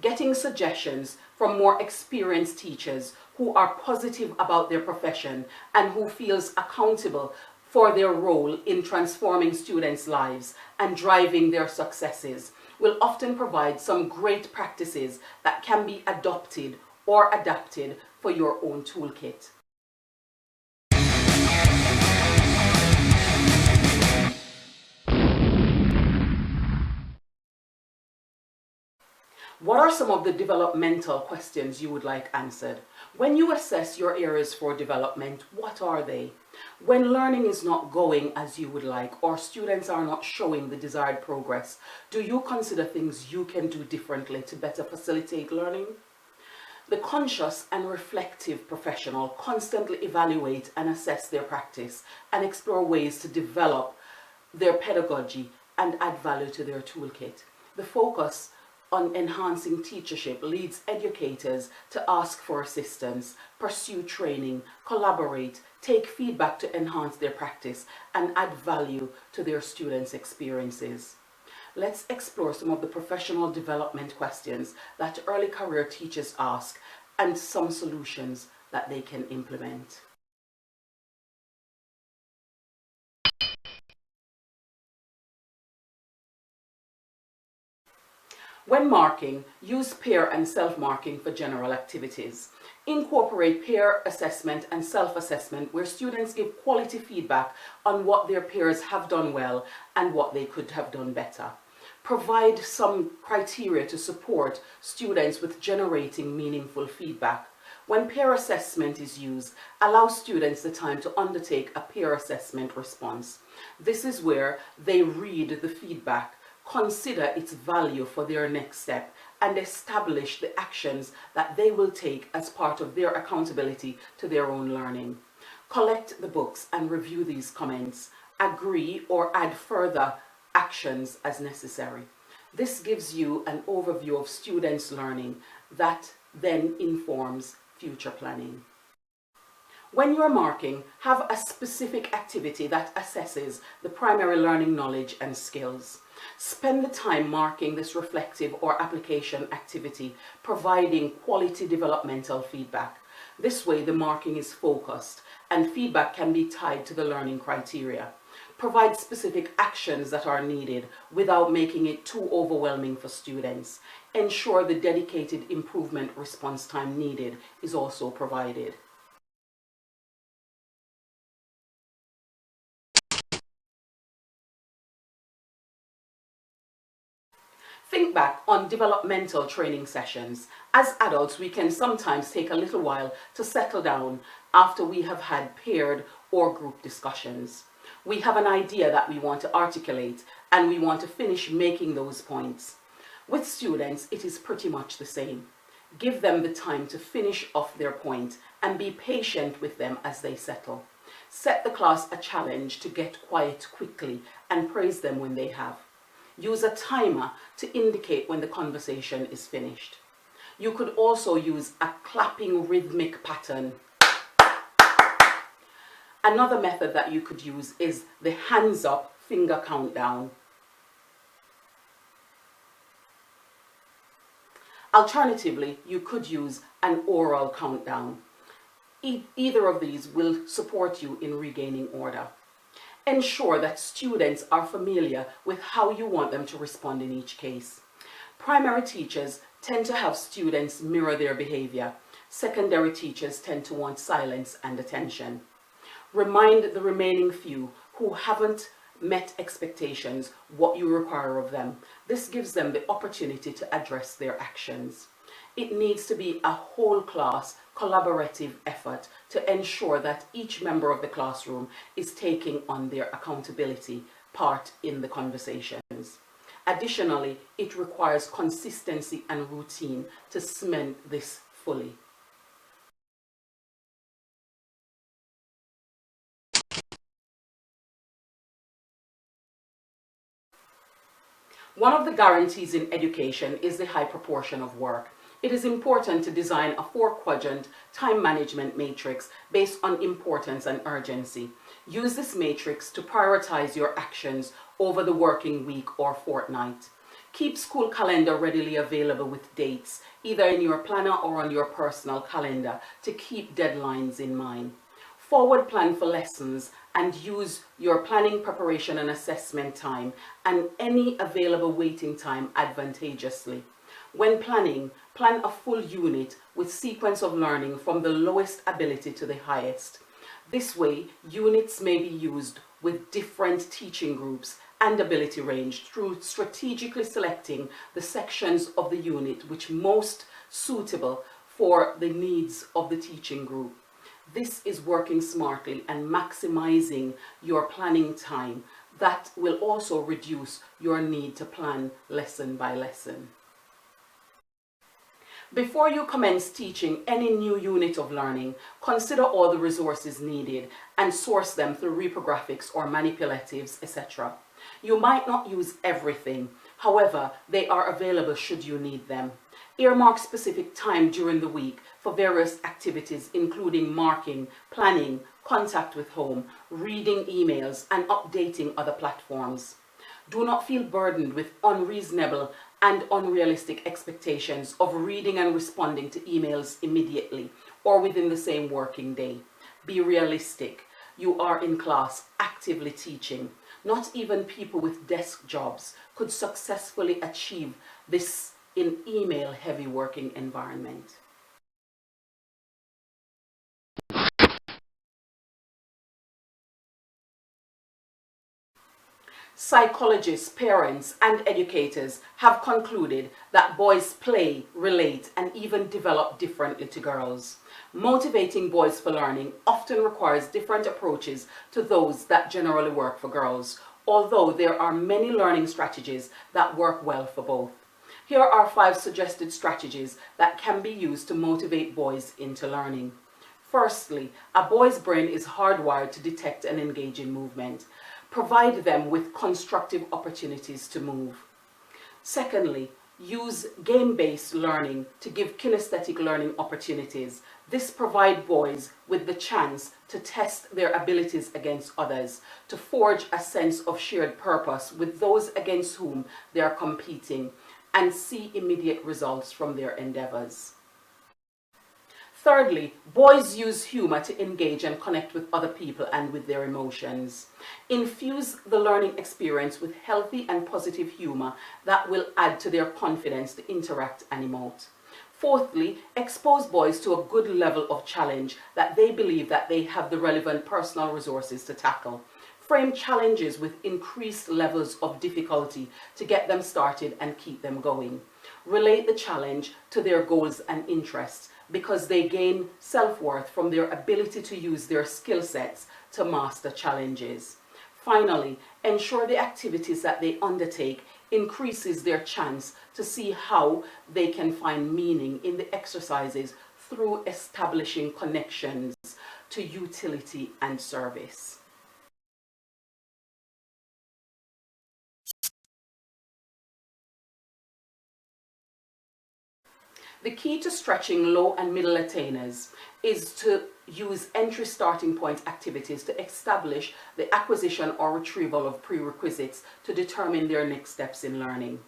Getting suggestions from more experienced teachers who are positive about their profession and who feels accountable for their role in transforming students' lives and driving their successes will often provide some great practices that can be adopted or adapted for your own toolkit. What are some of the developmental questions you would like answered? When you assess your areas for development, what are they? When learning is not going as you would like or students are not showing the desired progress, do you consider things you can do differently to better facilitate learning? The conscious and reflective professional constantly evaluate and assess their practice and explore ways to develop their pedagogy and add value to their toolkit. The focus on enhancing teachership leads educators to ask for assistance, pursue training, collaborate, take feedback to enhance their practice, and add value to their students' experiences. Let's explore some of the professional development questions that early career teachers ask and some solutions that they can implement. When marking, use peer and self-marking for general activities. Incorporate peer assessment and self-assessment where students give quality feedback on what their peers have done well and what they could have done better. Provide some criteria to support students with generating meaningful feedback. When peer assessment is used, allow students the time to undertake a peer assessment response. This is where they read the feedback, consider its value for their next step, and establish the actions that they will take as part of their accountability to their own learning. Collect the books and review these comments. Agree or add further actions as necessary. This gives you an overview of students' learning that then informs future planning. When you're marking, have a specific activity that assesses the primary learning knowledge and skills. Spend the time marking this reflective or application activity, providing quality developmental feedback. This way the marking is focused and feedback can be tied to the learning criteria. Provide specific actions that are needed without making it too overwhelming for students. Ensure the dedicated improvement response time needed is also provided. Think back on developmental training sessions. As adults, we can sometimes take a little while to settle down after we have had paired or group discussions. We have an idea that we want to articulate and we want to finish making those points. With students, it is pretty much the same. Give them the time to finish off their point and be patient with them as they settle. Set the class a challenge to get quiet quickly and praise them when they have. Use a timer to indicate when the conversation is finished. You could also use a clapping rhythmic pattern. Another method that you could use is the hands up finger countdown. Alternatively, you could use an oral countdown. Either of these will support you in regaining order. Ensure that students are familiar with how you want them to respond in each case. Primary teachers tend to have students mirror their behavior. Secondary teachers tend to want silence and attention. Remind the remaining few who haven't met expectations what you require of them. This gives them the opportunity to address their actions. It needs to be a whole class collaborative effort to ensure that each member of the classroom is taking on their accountability part in the conversations. Additionally, it requires consistency and routine to cement this fully. One of the guarantees in education is the high proportion of work. It is important to design a 4-quadrant time management matrix based on importance and urgency. Use this matrix to prioritize your actions over the working week or fortnight. Keep school calendar readily available with dates, either in your planner or on your personal calendar, to keep deadlines in mind. Forward plan for lessons and use your planning, preparation and assessment time and any available waiting time advantageously. When planning, plan a full unit with sequence of learning from the lowest ability to the highest. This way, units may be used with different teaching groups and ability range through strategically selecting the sections of the unit which most suitable for the needs of the teaching group. This is working smartly and maximizing your planning time. That will also reduce your need to plan lesson by lesson. Before you commence teaching any new unit of learning, consider all the resources needed and source them through reprographics or manipulatives, etc. You might not use everything, however, they are available should you need them. Earmark specific time during the week for various activities including marking, planning, contact with home, reading emails, and updating other platforms. Do not feel burdened with unreasonable and unrealistic expectations of reading and responding to emails immediately or within the same working day. Be realistic. You are in class actively teaching. Not even people with desk jobs could successfully achieve this in email-heavy working environment. Psychologists, parents, and educators have concluded that boys play, relate, and even develop differently to girls. Motivating boys for learning often requires different approaches to those that generally work for girls, although there are many learning strategies that work well for both. Here are 5 suggested strategies that can be used to motivate boys into learning. Firstly, a boy's brain is hardwired to detect and engage in movement. Provide them with constructive opportunities to move. Secondly, use game-based learning to give kinesthetic learning opportunities. This provides boys with the chance to test their abilities against others, to forge a sense of shared purpose with those against whom they are competing, and see immediate results from their endeavors. Thirdly, boys use humor to engage and connect with other people and with their emotions. Infuse the learning experience with healthy and positive humor that will add to their confidence to interact and emote. Fourthly, expose boys to a good level of challenge that they believe that they have the relevant personal resources to tackle. Frame challenges with increased levels of difficulty to get them started and keep them going. Relate the challenge to their goals and interests, because they gain self-worth from their ability to use their skill sets to master challenges. Finally, ensure the activities that they undertake increases their chance to see how they can find meaning in the exercises through establishing connections to utility and service. The key to stretching low and middle attainers is to use entry starting point activities to establish the acquisition or retrieval of prerequisites to determine their next steps in learning.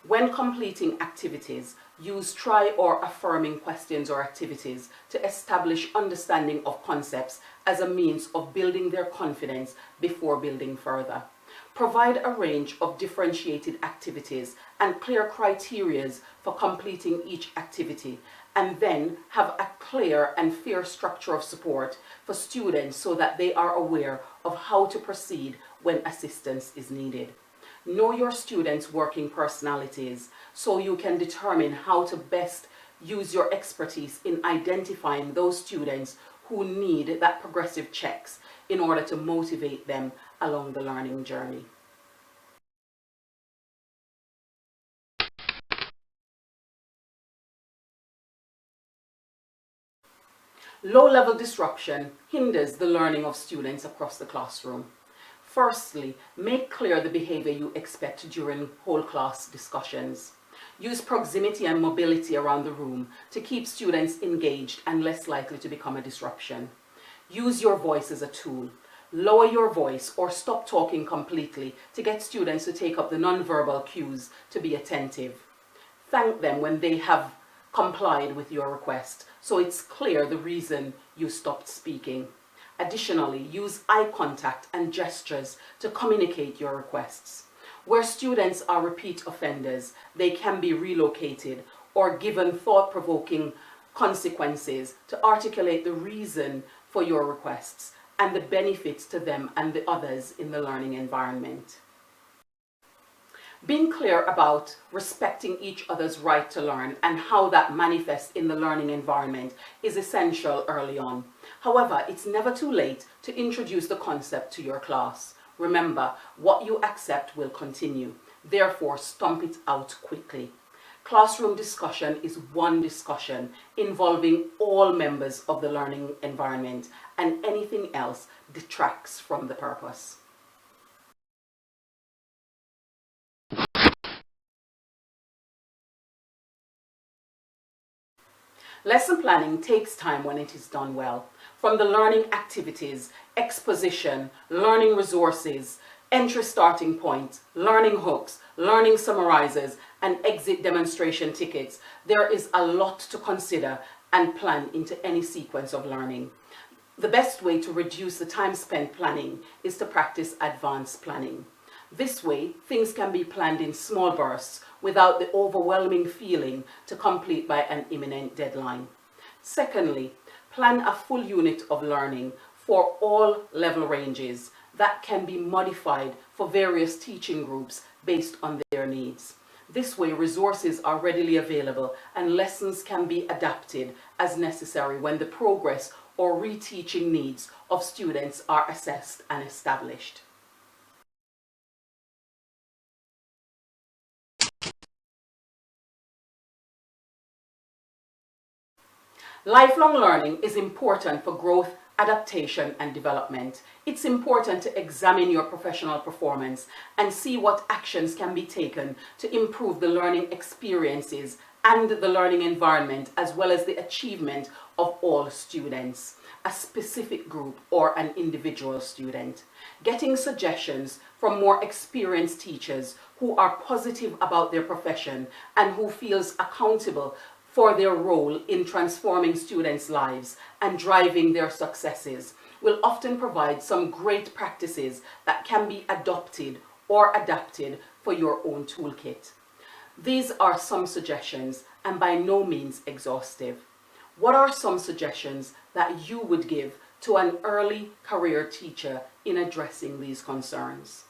When completing activities, use try or affirming questions or activities to establish understanding of concepts as a means of building their confidence before building further. Provide a range of differentiated activities and clear criteria for completing each activity, and then have a clear and fair structure of support for students so that they are aware of how to proceed when assistance is needed. Know your students' working personalities so you can determine how to best use your expertise in identifying those students who need that progressive checks in order to motivate them along the learning journey. Low-level disruption hinders the learning of students across the classroom. Firstly, make clear the behavior you expect during whole class discussions. Use proximity and mobility around the room to keep students engaged and less likely to become a disruption. Use your voice as a tool. lower your voice or stop talking completely to get students to take up the nonverbal cues to be attentive. Thank them when they have complied with your request, so it's clear the reason you stopped speaking. Additionally, use eye contact and gestures to communicate your requests. Where students are repeat offenders, they can be relocated or given thought-provoking consequences to articulate the reason for your requests and the benefits to them and the others in the learning environment. Being clear about respecting each other's right to learn and how that manifests in the learning environment is essential early on. However, it's never too late to introduce the concept to your class. Remember, what you accept will continue. Therefore, stomp it out quickly. Classroom discussion is one discussion involving all members of the learning environment, and anything else detracts from the purpose. Lesson planning takes time when it is done well. From the learning activities, exposition, learning resources, entry starting point, learning hooks, learning summarizers, and exit demonstration tickets, there is a lot to consider and plan into any sequence of learning. The best way to reduce the time spent planning is to practice advanced planning. This way, things can be planned in small bursts without the overwhelming feeling to complete by an imminent deadline. Secondly, plan a full unit of learning for all level ranges that can be modified for various teaching groups based on their needs. This way, resources are readily available and lessons can be adapted as necessary when the progress or reteaching needs of students are assessed and established. Lifelong learning is important for growth, adaptation, and development. It's important to examine your professional performance and see what actions can be taken to improve the learning experiences and the learning environment, as well as the achievement of all students, a specific group or an individual student. Getting suggestions from more experienced teachers who are positive about their profession and who feels accountable for their role in transforming students' lives and driving their successes will often provide some great practices that can be adopted or adapted for your own toolkit. These are some suggestions and by no means exhaustive. What are some suggestions that you would give to an early career teacher in addressing these concerns?